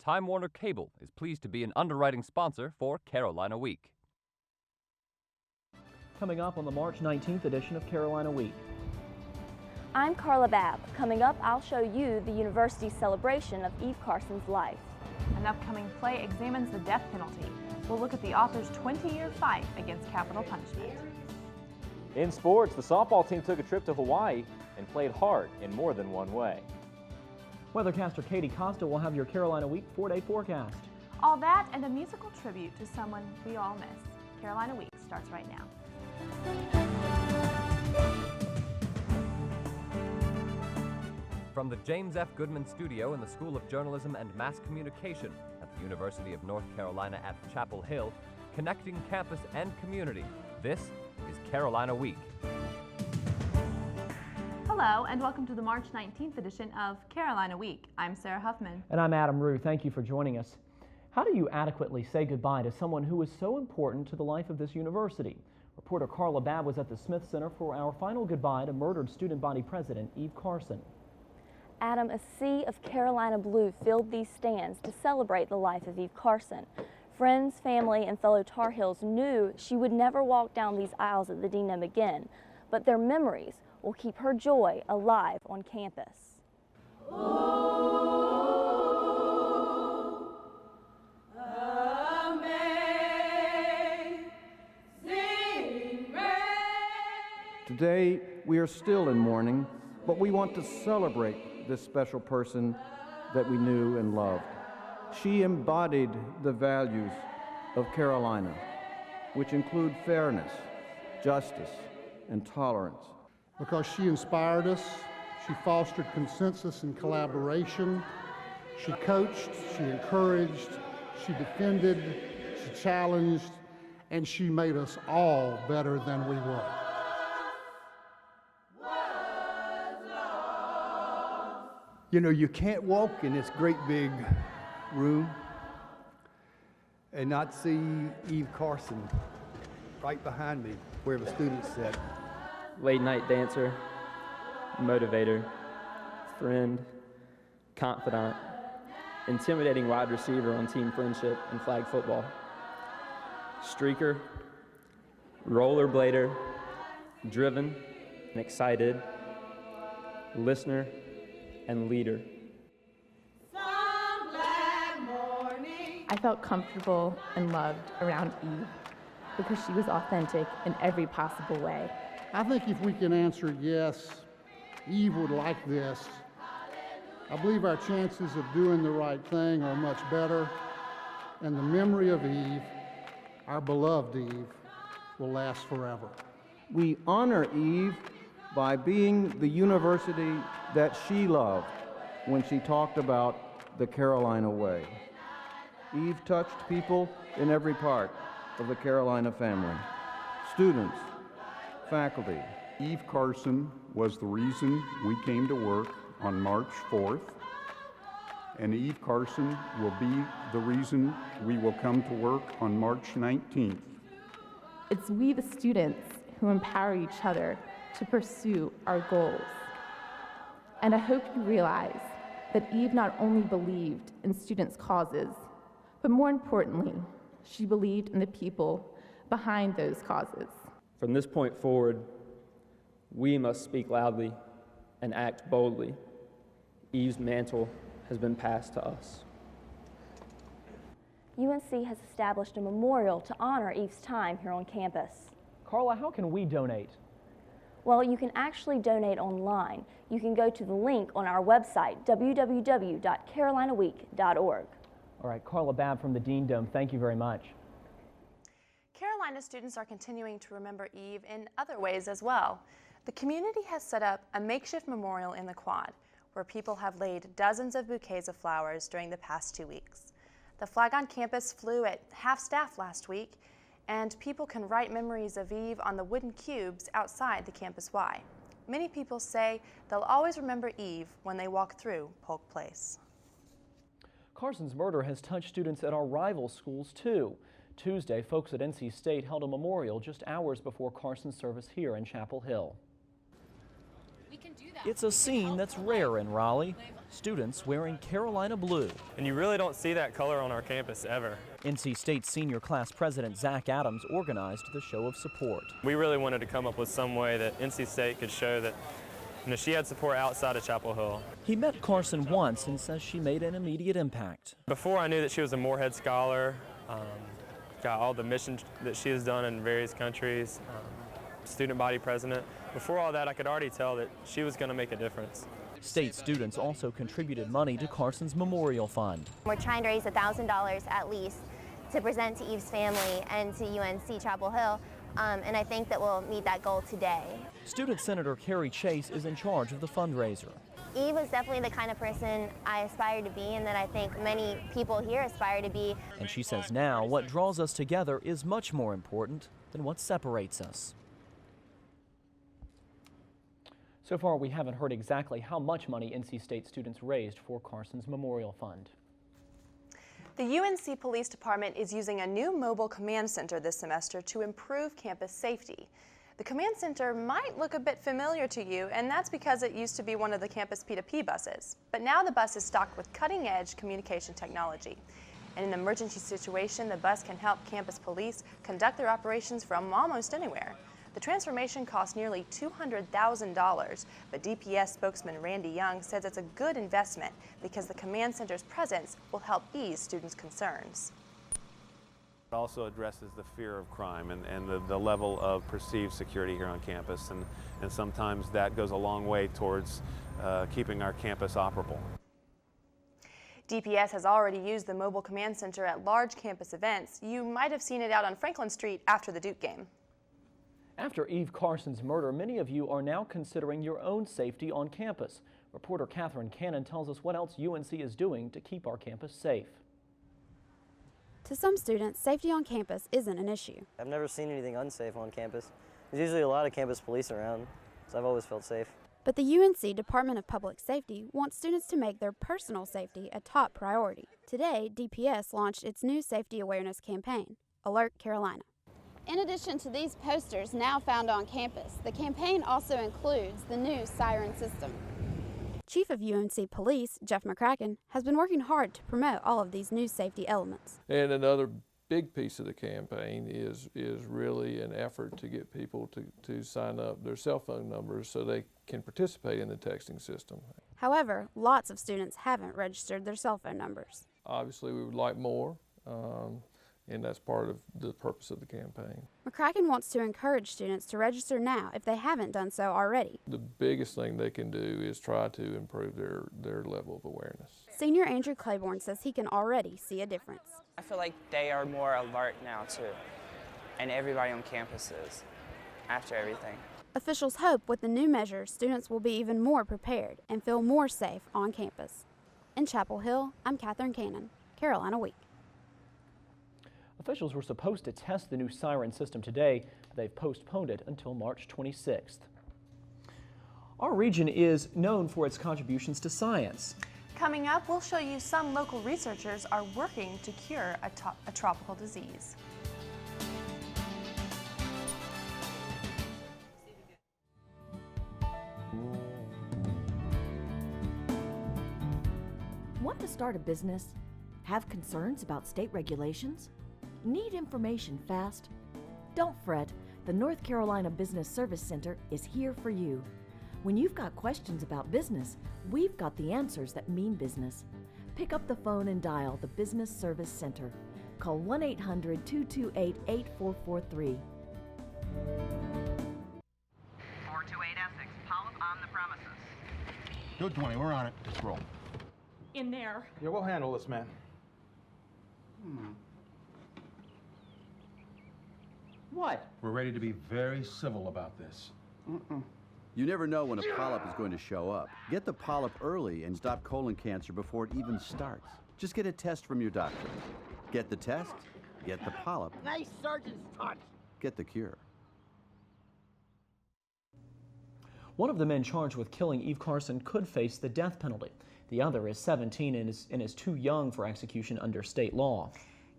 Time Warner Cable is pleased to be an underwriting sponsor for Carolina Week. Coming up on the March 19th edition of Carolina Week. I'm Carla Babb. Coming up, I'll show you the university's celebration of Eve Carson's life. An upcoming play examines the death penalty. We'll look at the author's 20-year fight against capital punishment. In sports, the softball team took a trip to Hawaii and played hard in more than one way. Weathercaster Katie Costa will have your Carolina Week 4-day forecast. All that and a musical tribute to someone we all miss. Carolina Week starts right now. From the James F. Goodman Studio in the School of Journalism and Mass Communication at the University of North Carolina at Chapel Hill, connecting campus and community, this is Carolina Week. Hello and welcome to the March 19th edition of Carolina Week. I'm Sarah Huffman. And I'm Adam Rue. Thank you for joining us. How do you adequately say goodbye to someone who is so important to the life of this university? Reporter Carla Babb was at the Smith Center for our final goodbye to murdered student body president Eve Carson. Adam, a sea of Carolina blue filled these stands to celebrate the life of Eve Carson. Friends, family, and fellow Tar Heels knew she would never walk down these aisles at the Dean Dome again, but their memories will keep her joy alive on campus. Today, we are still in mourning, but we want to celebrate this special person that we knew and loved. She embodied the values of Carolina, which include fairness, justice, and tolerance. Because she inspired us, she fostered consensus and collaboration, she coached, she encouraged, she defended, she challenged, and she made us all better than we were. You know, you can't walk in this great big room and not see Eve Carson right behind me, where the students sat. Late night dancer, motivator, friend, confidant, intimidating wide receiver on team friendship and flag football, streaker, rollerblader, driven and excited, listener, and leader. I felt comfortable and loved around Eve because she was authentic in every possible way. I think if we can answer yes, Eve would like this, I believe our chances of doing the right thing are much better, and the memory of Eve, our beloved Eve, will last forever. We honor Eve by being the university that she loved when she talked about the Carolina way. Eve touched people in every part of the Carolina family. Students, faculty. Eve Carson was the reason we came to work on March 4th, and Eve Carson will be the reason we will come to work on March 19th. It's we, the students, who empower each other to pursue our goals. And I hope you realize that Eve not only believed in students' causes, but more importantly, she believed in the people behind those causes. From this point forward, we must speak loudly and act boldly. Eve's mantle has been passed to us. UNC has established a memorial to honor Eve's time here on campus. Carla, how can we donate? Well, you can actually donate online. You can go to the link on our website, www.carolinaweek.org. All right, Carla Babb from the Dean Dome, thank you very much. Carolina students are continuing to remember Eve in other ways as well. The community has set up a makeshift memorial in the quad, where people have laid dozens of bouquets of flowers during the past 2 weeks. The flag on campus flew at half-staff last week, and people can write memories of Eve on the wooden cubes outside the Campus Y. Many people say they'll always remember Eve when they walk through Polk Place. Carson's murder has touched students at our rival schools too. Tuesday, folks at NC State held a memorial just hours before Carson's service here in Chapel Hill. It's a scene that's rare in Raleigh. students wearing Carolina blue. And you really don't see that color on our campus ever. NC State senior class president Zach Adams organized the show of support. We really wanted to come up with some way that NC State could show that she had support outside of Chapel Hill. He met Carson once and says she made an immediate impact. Before I knew that she was a Moorhead Scholar, got all the missions that she has done in various countries, student body president. Before all that, I could already tell that she was going to make a difference. State students also contributed money to Carson's Memorial Fund. We're trying to raise $1,000 at least to present to Eve's family and to UNC Chapel Hill, and I think that we'll meet that goal today. Student Senator Carrie Chase is in charge of the fundraiser. Eve was definitely the kind of person I aspired to be and that I think many people here aspire to be. And she says now what draws us together is much more important than what separates us. So far, we haven't heard exactly how much money NC State students raised for Carson's Memorial Fund. The UNC Police Department is using a new mobile command center this semester to improve campus safety. The command center might look a bit familiar to you, and that's because it used to be one of the campus P2P buses. But now the bus is stocked with cutting-edge communication technology. In an emergency situation, the bus can help campus police conduct their operations from almost anywhere. The transformation cost nearly $200,000, but DPS spokesman Randy Young says it's a good investment because the command center's presence will help ease students' concerns. It also addresses the fear of crime and the level of perceived security here on campus, and sometimes that goes a long way towards keeping our campus operable. DPS has already used the mobile command center at large campus events. You might have seen it out on Franklin Street after the Duke game. After Eve Carson's murder, many of you are now considering your own safety on campus. Reporter Catherine Cannon tells us what else UNC is doing to keep our campus safe. To some students, safety on campus isn't an issue. I've never seen anything unsafe on campus. There's usually a lot of campus police around, so I've always felt safe. But the UNC Department of Public Safety wants students to make their personal safety a top priority. Today, DPS launched its new safety awareness campaign, Alert Carolina. In addition to these posters now found on campus, the campaign also includes the new siren system. Chief of UNC Police, Jeff McCracken, has been working hard to promote all of these new safety elements. And another big piece of the campaign is really an effort to get people to sign up their cell phone numbers so they can participate in the texting system. However, lots of students haven't registered their cell phone numbers. Obviously, we would like more. And that's part of the purpose of the campaign. McCracken wants to encourage students to register now if they haven't done so already. The biggest thing they can do is try to improve their level of awareness. Senior Andrew Claiborne says he can already see a difference. I feel like they are more alert now too, and everybody on campus is after everything. Officials hope with the new measure, students will be even more prepared and feel more safe on campus. In Chapel Hill, I'm Catherine Cannon, Carolina Week. Officials were supposed to test the new siren system today, but they've postponed it until March 26th. Our region is known for its contributions to science. Coming up, we'll show you some local researchers are working to cure a tropical disease. Want to start a business? Have concerns about state regulations? Need information fast? Don't fret, the North Carolina Business Service Center is here for you. When you've got questions about business, we've got the answers that mean business. Pick up the phone and dial the Business Service Center. Call 1-800-228-8443. 428 Essex, Polyp on the premises. 220, we're on it. Let's roll. In there. Yeah, we'll handle this, man. What? We're ready to be very civil about this. You never know when a polyp is going to show up. Get the polyp early and stop colon cancer before it even starts. Just get a test from your doctor. Get the test, get the polyp, Nice surgeon's touch. get the cure. One of the men charged with killing Eve Carson could face the death penalty. The other is 17 and is too young for execution under state law.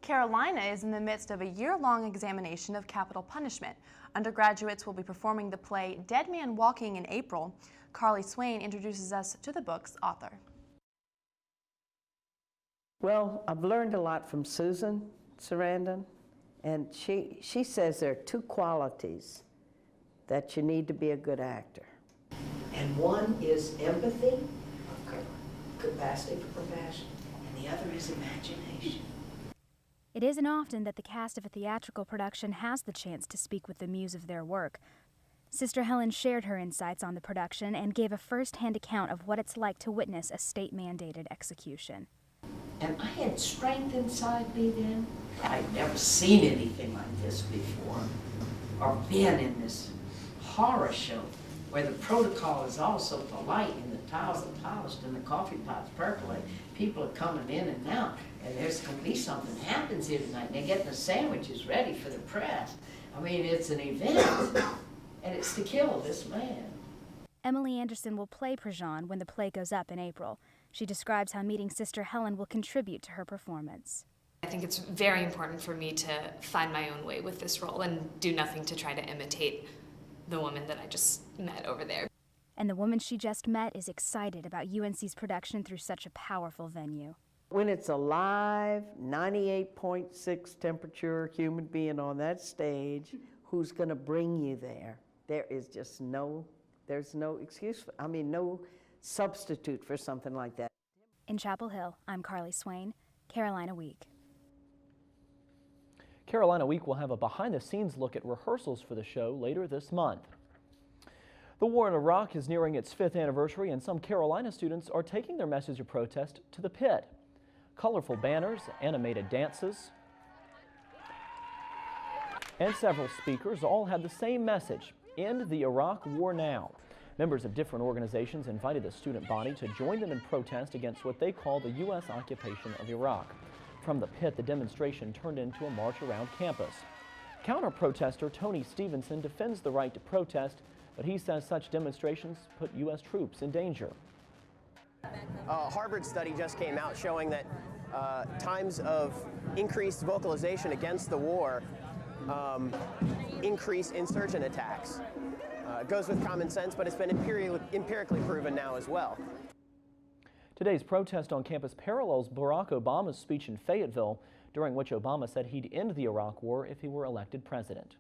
Carolina is in the midst of a year-long examination of capital punishment. Undergraduates will be performing the play Dead Man Walking in April. Carly Swain introduces us to the book's author. Well, I've learned a lot from Susan Sarandon, and she says there are two qualities that you need to be a good actor. And one is empathy, capacity for compassion, and the other is imagination. It isn't often that the cast of a theatrical production has the chance to speak with the muse of their work. Sister Helen shared her insights on the production and gave a first-hand account of what it's like to witness a state-mandated execution. And I had strength inside me then. I'd never seen anything like this before, or been in this horror show where the protocol is all so polite and the tiles are polished and the coffee pots percolate. People are coming in and out, and there's going to be something happens here tonight. And they're getting the sandwiches ready for the press. I mean, it's an event, and it's to kill this man. Emily Anderson will play Prejean when the play goes up in April. She describes how meeting Sister Helen will contribute to her performance. I think it's very important for me to find my own way with this role and do nothing to try to imitate the woman that I just met over there. And the woman she just met is excited about UNC's production through such a powerful venue. When it's a live, 98.6 temperature human being on that stage, who's going to bring you there? There is just there's no excuse, no substitute for something like that. In Chapel Hill, I'm Carly Swain, Carolina Week. Carolina Week will have a behind-the-scenes look at rehearsals for the show later this month. The war in Iraq is nearing its 5th anniversary, and some Carolina students are taking their message of protest to the pit. Colorful banners, animated dances, and several speakers all had the same message: end the Iraq war now. Members of different organizations invited the student body to join them in protest against what they call the U.S. occupation of Iraq. From the pit, the demonstration turned into a march around campus. Counter-protester Tony Stevenson defends the right to protest, but he says such demonstrations put U.S. troops in danger. A Harvard study just came out showing that times of increased vocalization against the war increase insurgent attacks. It goes with common sense, but it's been empirically proven now as well. Today's protest on campus parallels Barack Obama's speech in Fayetteville, during which Obama said he'd end the Iraq war if he were elected president.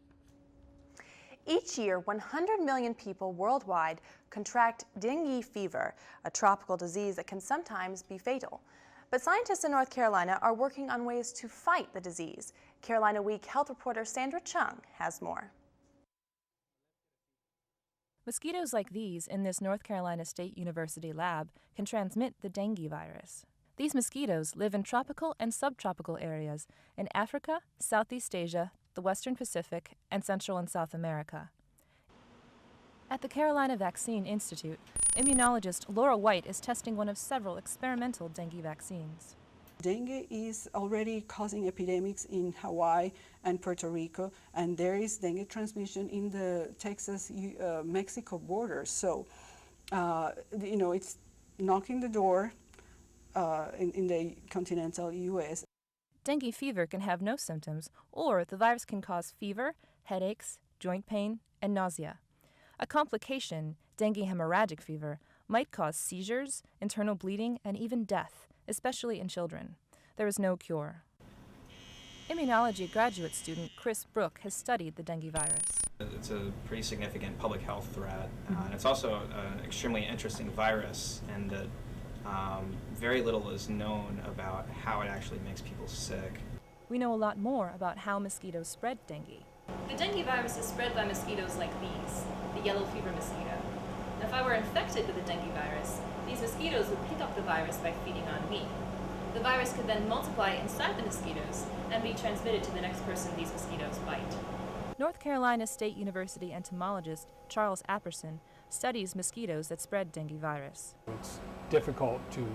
Each year, 100 million people worldwide contract dengue fever, a tropical disease that can sometimes be fatal. But scientists in North Carolina are working on ways to fight the disease. Carolina Week health reporter Sandra Chung has more. Mosquitoes like these in this North Carolina State University lab can transmit the dengue virus. These mosquitoes live in tropical and subtropical areas in Africa, Southeast Asia, the Western Pacific, and Central and South America. At the Carolina Vaccine Institute, immunologist Laura White is testing one of several experimental dengue vaccines. Dengue is already causing epidemics in Hawaii and Puerto Rico, and there is dengue transmission in the Texas-Mexico border. So, it's knocking the door in the continental U.S. Dengue fever can have no symptoms, or the virus can cause fever, headaches, joint pain, and nausea. A complication, dengue hemorrhagic fever, might cause seizures, internal bleeding, and even death, especially in children. There is no cure. Immunology graduate student Chris Brook has studied the dengue virus. It's a pretty significant public health threat, and it's also an extremely interesting virus, and that very little is known about how it actually makes people sick. We know a lot more about how mosquitoes spread dengue. The dengue virus is spread by mosquitoes like these, the yellow fever mosquito. If I were infected with the dengue virus, these mosquitoes would pick up the virus by feeding on me. The virus could then multiply inside the mosquitoes and be transmitted to the next person these mosquitoes bite. North Carolina State University entomologist Charles Apperson studies mosquitoes that spread dengue virus. It's difficult to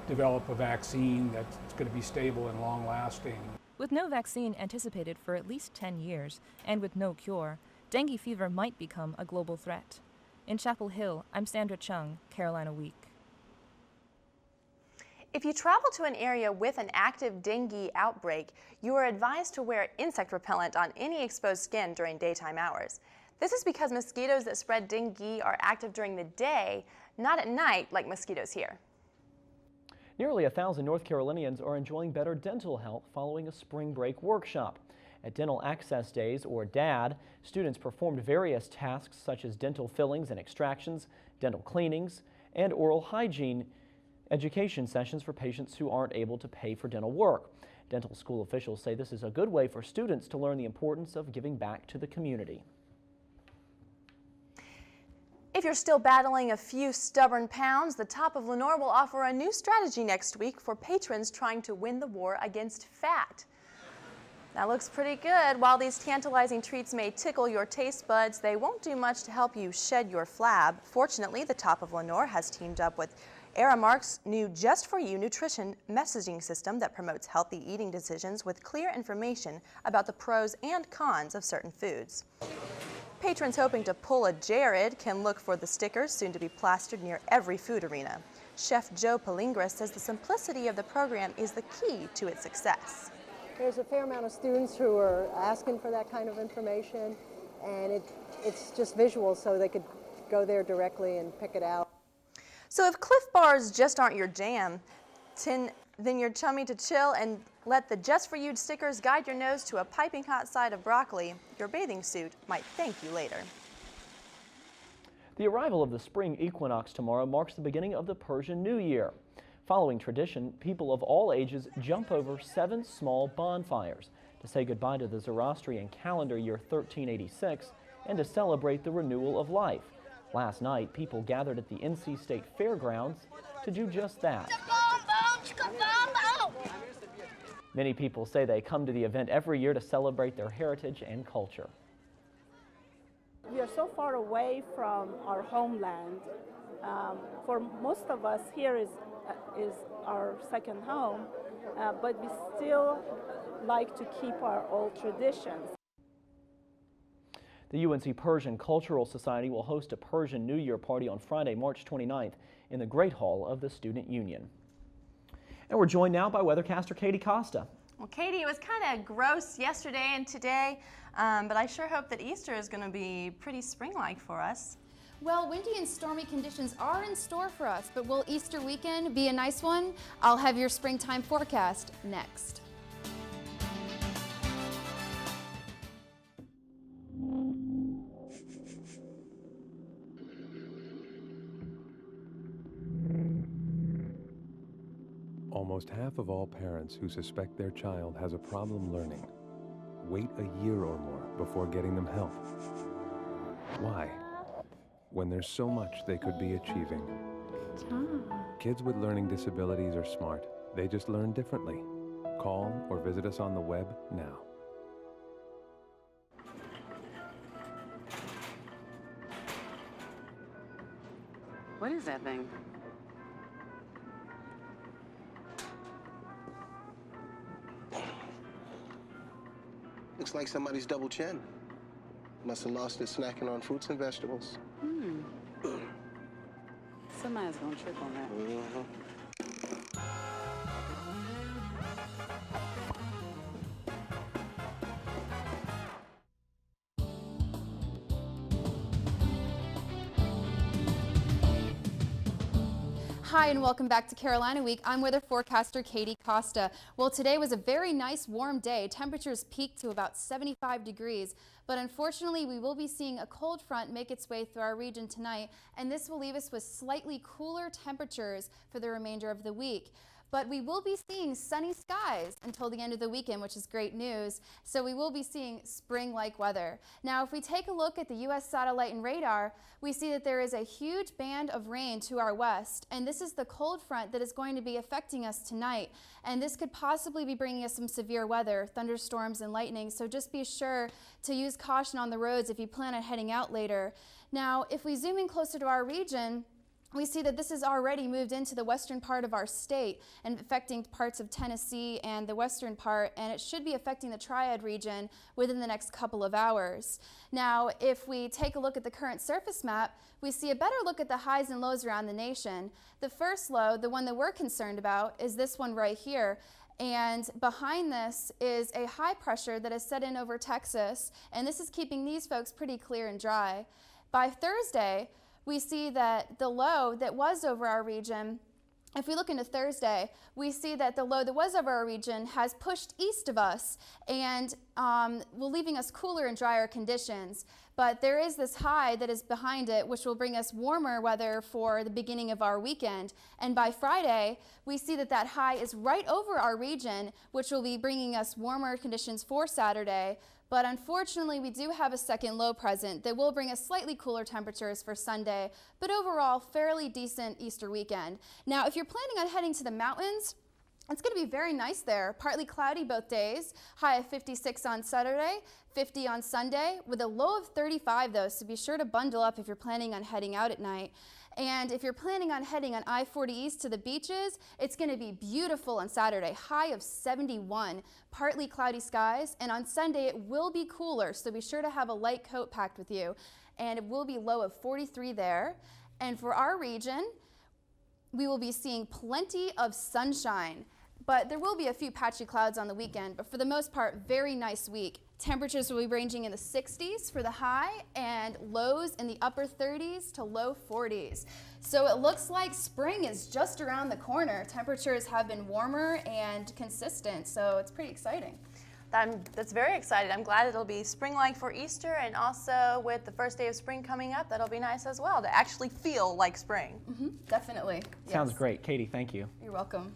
develop a vaccine that's going to be stable and long-lasting. With no vaccine anticipated for at least 10 years, and with no cure, dengue fever might become a global threat. In Chapel Hill, I'm Sandra Chung, Carolina Week. If you travel to an area with an active dengue outbreak, you are advised to wear insect repellent on any exposed skin during daytime hours. This is because mosquitoes that spread dengue are active during the day, not at night like mosquitoes here. Nearly 1,000 North Carolinians are enjoying better dental health following a spring break workshop. At Dental Access Days, or DAD, students performed various tasks such as dental fillings and extractions, dental cleanings, and oral hygiene education sessions for patients who aren't able to pay for dental work. Dental school officials say this is a good way for students to learn the importance of giving back to the community. If you're still battling a few stubborn pounds, the Top of Lenoir will offer a new strategy next week for patrons trying to win the war against fat. That looks pretty good. While these tantalizing treats may tickle your taste buds, they won't do much to help you shed your flab. Fortunately, the Top of Lenoir has teamed up with Aramark's new Just For You nutrition messaging system that promotes healthy eating decisions with clear information about the pros and cons of certain foods. Patrons hoping to pull a Jared can look for the stickers soon to be plastered near every food arena. Chef Joe Palingras says the simplicity of the program is the key to its success. There's a fair amount of students who are asking for that kind of information, and it's just visual, so they could go there directly and pick it out. So if Cliff Bars just aren't your jam, then you're chummy to chill and let the Just For You stickers guide your nose to a piping hot side of broccoli. Your bathing suit might thank you later. The arrival of the spring equinox tomorrow marks the beginning of the Persian New Year. Following tradition, people of all ages jump over 7 small bonfires to say goodbye to the Zoroastrian calendar year 1386 and to celebrate the renewal of life. Last night, people gathered at the NC State Fairgrounds to do just that. Many people say they come to the event every year to celebrate their heritage and culture. We are so far away from our homeland. For most of us, here is our second home, but we still like to keep our old traditions. The UNC Persian Cultural Society will host a Persian New Year party on Friday, March 29th in the Great Hall of the Student Union. And we're joined now by weathercaster Katie Costa. Well, Katie, it was kind of gross yesterday and today, but I sure hope that Easter is going to be pretty spring-like for us. Well, windy and stormy conditions are in store for us, but will Easter weekend be a nice one? I'll have your springtime forecast next. Almost half of all parents who suspect their child has a problem learning wait a year or more before getting them help. Why? When there's so much they could be achieving. Kids with learning disabilities are smart. They just learn differently. Call or visit us on the web now. What is that thing? Looks like somebody's double chin. Must have lost it snacking on fruits and vegetables. Somebody's gonna trip on that. Hi and welcome back to Carolina Week. I'm weather forecaster Katie Costa. Well, today was a very nice warm day. Temperatures peaked to about 75 degrees, but unfortunately we will be seeing a cold front make its way through our region tonight, and this will leave us with slightly cooler temperatures for the remainder of the week. But we will be seeing sunny skies until the end of the weekend, which is great news. So we will be seeing spring-like weather. Now, if we take a look at the U.S. satellite and radar, we see that there is a huge band of rain to our west, and this is the cold front that is going to be affecting us tonight. And this could possibly be bringing us some severe weather, thunderstorms and lightning, so just be sure to use caution on the roads if you plan on heading out later. Now, if we zoom in closer to our region, we see that this has already moved into the western part of our state and affecting parts of Tennessee and the western part, and it should be affecting the Triad region within the next couple of hours. Now, if we take a look at the current surface map, we see a better look at the highs and lows around the nation. The first low, the one that we're concerned about, is this one right here. And behind this is a high pressure that has set in over Texas, and this is keeping these folks pretty clear and dry. By Thursday, we see that the low that was over our region If we look into Thursday, we see that the low that was over our region has pushed east of us and will leaving us cooler and drier conditions. But there is this high that is behind it, which will bring us warmer weather for the beginning of our weekend. And by Friday, we see that that high is right over our region, which will be bringing us warmer conditions for Saturday. But unfortunately, we do have a second low present that will bring us slightly cooler temperatures for Sunday, but overall, fairly decent Easter weekend. Now, if you're planning on heading to the mountains, it's going to be very nice there. Partly cloudy both days, high of 56 on Saturday, 50 on Sunday, with a low of 35 though, so be sure to bundle up if you're planning on heading out at night. And if you're planning on heading on I-40 East to the beaches, it's going to be beautiful on Saturday, high of 71, partly cloudy skies, and on Sunday it will be cooler, so be sure to have a light coat packed with you, and it will be low of 43 there. And for our region, we will be seeing plenty of sunshine, but there will be a few patchy clouds on the weekend, but for the most part, very nice week. Temperatures will be ranging in the 60s for the high and lows in the upper 30s to low 40s. So it looks like spring is just around the corner. Temperatures have been warmer and consistent, so it's pretty exciting. That's very exciting. I'm glad it'll be spring-like for Easter, and also with the first day of spring coming up, that'll be nice as well to actually feel like spring. Definitely. Sounds great. Katie, thank you. You're welcome.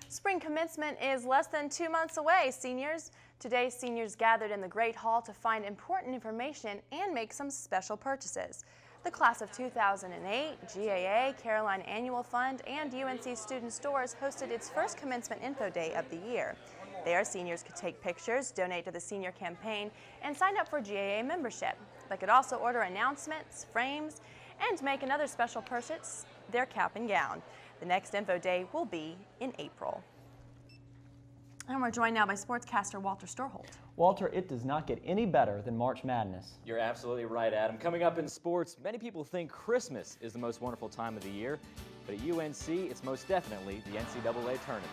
Spring commencement is less than 2 months away, seniors. Today, seniors gathered in the Great Hall to find important information and make some special purchases. The class of 2008, GAA, Caroline Annual Fund, and UNC Student Stores hosted its first commencement info day of the year. There, seniors could take pictures, donate to the senior campaign, and sign up for GAA membership. They could also order announcements, frames, and make another special purchase, their cap and gown. The next info day will be in April. And we're joined now by sportscaster Walter Storholt. Walter, it does not get any better than March Madness. You're absolutely right, Adam. Coming up in sports, many people think Christmas is the most wonderful time of the year, but at UNC, it's most definitely the NCAA tournament.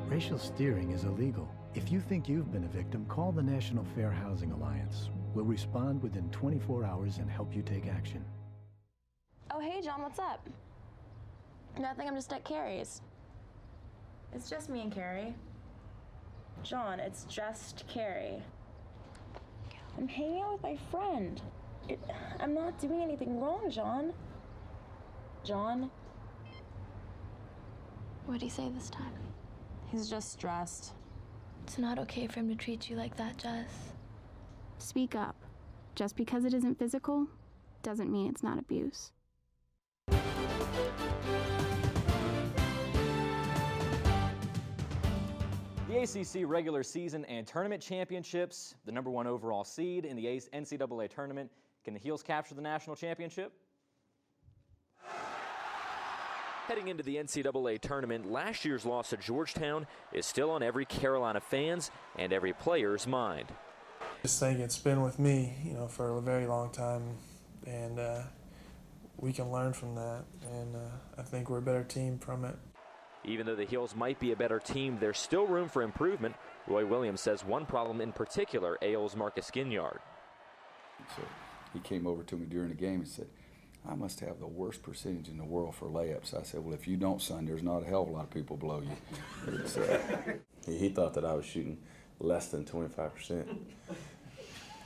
Racial steering is illegal. If you think you've been a victim, call the National Fair Housing Alliance. We'll respond within 24 hours and help you take action. Oh, hey, John, what's up? Nothing, I'm just at Carrie's. It's just me and Carrie. John, it's just Carrie. I'm hanging out with my friend. I'm not doing anything wrong, John. John? What'd he say this time? He's just stressed. It's not okay for him to treat you like that, Jess. Speak up. Just because it isn't physical doesn't mean it's not abuse. The ACC regular season and tournament championships, the #1 overall seed in the NCAA tournament. Can the Heels capture the national championship? Heading into the NCAA tournament, last year's loss to Georgetown is still on every Carolina fan's and every player's mind. This thing it's been with me, for a very long time, and we can learn from that, and I think we're a better team from it. Even though the Heels might be a better team, there's still room for improvement. Roy Williams says one problem in particular ails Marcus Ginyard. So he came over to me during the game and said, I must have the worst percentage in the world for layups. I said, well, if you don't, son, there's not a hell of a lot of people below you. He thought that I was shooting less than 25%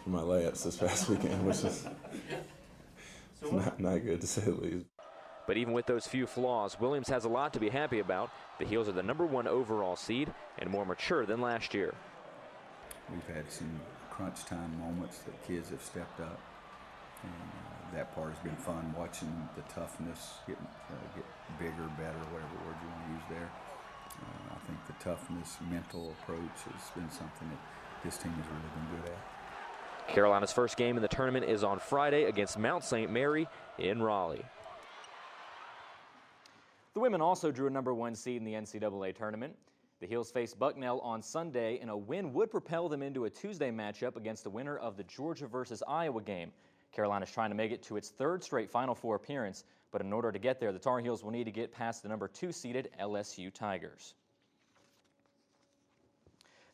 for my layups this past weekend, which is not good to say the least. But even with those few flaws, Williams has a lot to be happy about. The Heels are the #1 overall seed and more mature than last year. We've had some crunch time moments that kids have stepped up. And that part has been fun, watching the toughness get bigger, better, whatever word you want to use there. I think the toughness, mental approach has been something that this team has really been good at. Carolina's first game in the tournament is on Friday against Mount St. Mary in Raleigh. The women also drew a #1 seed in the NCAA tournament. The The Heels face Bucknell on Sunday, and a win would propel them into a Tuesday matchup against the winner of the Georgia versus Iowa game. Carolina's trying to make it to its third straight Final Four appearance, but in order to get there, the Tar Heels will need to get past the number 2 seeded LSU Tigers.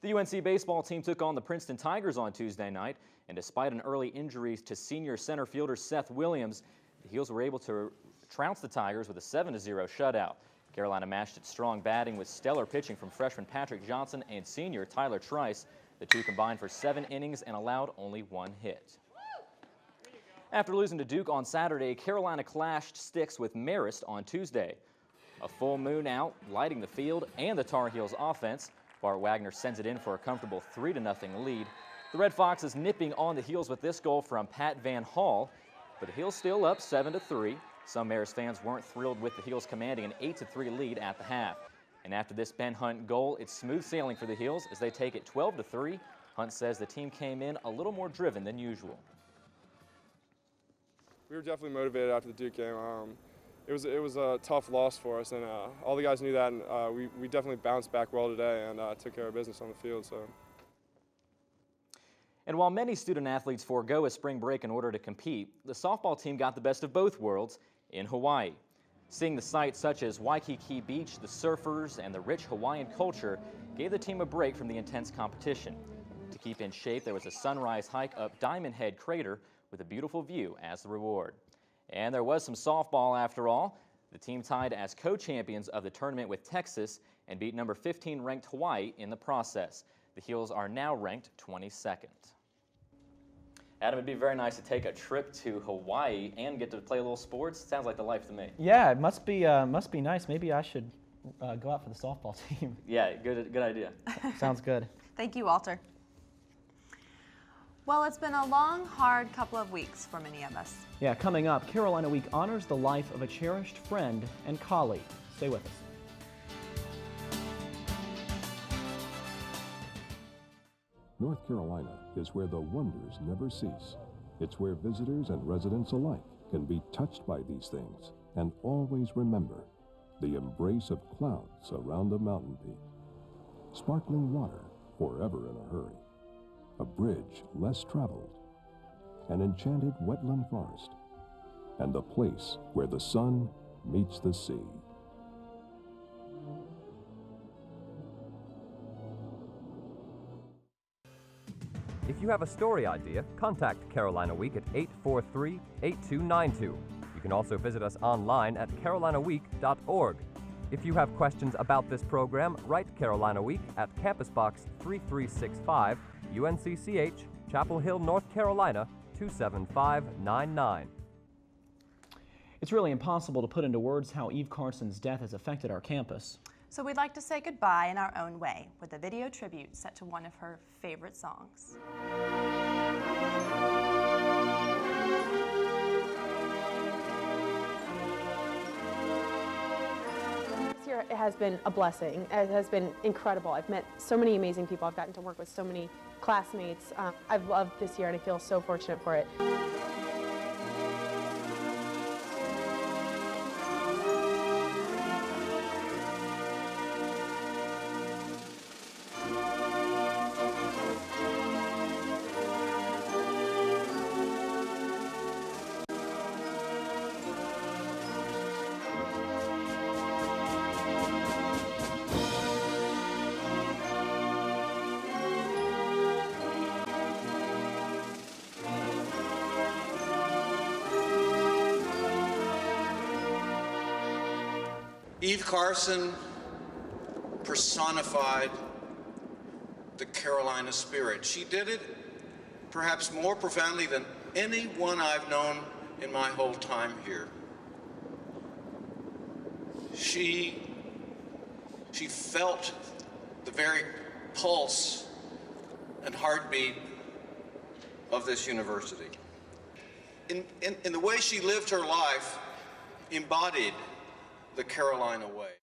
The UNC baseball team took on the Princeton Tigers on Tuesday night, and despite an early injury to senior center fielder Seth Williams, the Heels were able to trounce the Tigers with a 7-0 shutout. Carolina matched its strong batting with stellar pitching from freshman Patrick Johnson and senior Tyler Trice. The two combined for 7 innings and allowed only 1 hit. After losing to Duke on Saturday, Carolina clashed sticks with Marist on Tuesday. A full moon out, lighting the field and the Tar Heels offense. Bart Wagner sends it in for a comfortable 3-0 lead. The Red Foxes nipping on the Heels with this goal from Pat Van Hall, but the Heels still up 7-3. Some Marist fans weren't thrilled with the Heels commanding an 8-3 lead at the half. And after this Ben Hunt goal, it's smooth sailing for the Heels as they take it 12-3. Hunt says the team came in a little more driven than usual. We were definitely motivated after the Duke game. It was a tough loss for us, and all the guys knew that, and we definitely bounced back well today and took care of business on the field. So. And while many student athletes forego a spring break in order to compete, the softball team got the best of both worlds in Hawaii. Seeing the sights such as Waikiki Beach, the surfers, and the rich Hawaiian culture gave the team a break from the intense competition. To keep in shape, there was a sunrise hike up Diamond Head Crater with a beautiful view as the reward. And there was some softball after all. The team tied as co-champions of the tournament with Texas and beat number 15 ranked Hawaii in the process. The Heels are now ranked 22nd. Adam, it'd be very nice to take a trip to Hawaii and get to play a little sports. Sounds like the life to me. Yeah, it must be nice. Maybe I should go out for the softball team. Yeah, good idea. Sounds good. Thank you, Walter. Well, it's been a long, hard couple of weeks for many of us. Yeah, coming up, Carolina Week honors the life of a cherished friend and colleague. Stay with us. North Carolina is where the wonders never cease. It's where visitors and residents alike can be touched by these things and always remember the embrace of clouds around a mountain peak, sparkling water forever in a hurry, a bridge less traveled, an enchanted wetland forest, and the place where the sun meets the sea. If you have a story idea, contact Carolina Week at 843-8292. You can also visit us online at carolinaweek.org. If you have questions about this program, write Carolina Week at Campus Box 3365, UNCCH, Chapel Hill, North Carolina, 27599. It's really impossible to put into words how Eve Carson's death has affected our campus. So we'd like to say goodbye in our own way with a video tribute set to one of her favorite songs. This year has been a blessing. It has been incredible. I've met so many amazing people. I've gotten to work with so many classmates. I've loved this year and I feel so fortunate for it. Eve Carson personified the Carolina spirit. She did it perhaps more profoundly than anyone I've known in my whole time here. She felt the very pulse and heartbeat of this university. In the way she lived her life, embodied the Carolina way.